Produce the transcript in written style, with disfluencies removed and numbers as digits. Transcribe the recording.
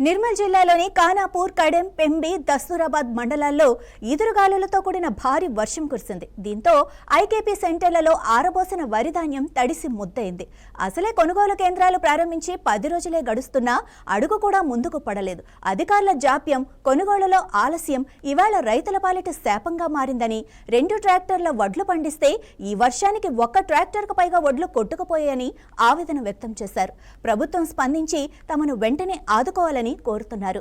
నిర్మల్ జిల్లాలోని ఖానాపూర్, కడెం, పెంబి, దస్తూరాబాద్ మండలాల్లో ఈదురుగాలులతో కూడిన భారీ వర్షం కురిసింది. దీంతో ఐకేపీ సెంటర్లలో ఆరబోసిన వరి ధాన్యం తడిసి ముద్దయింది. అసలే కొనుగోలు కేంద్రాలు ప్రారంభించి 10 రోజులే గడుస్తున్నా అడుగు కూడా ముందుకు పడలేదు. అధికారుల జాప్యం, కొనుగోలులో ఆలస్యం ఇవాళ రైతుల పాలిట శాపంగా మారిందని, 2 ట్రాక్టర్ల వడ్లు పండిస్తే ఈ వర్షానికి 1 ట్రాక్టర్కు పైగా వడ్లు కొట్టుకుపోయాయని ఆవేదన వ్యక్తం చేశారు. ప్రభుత్వం స్పందించి తమను వెంటనే ఆదుకోవాలని కోరుతున్నారు.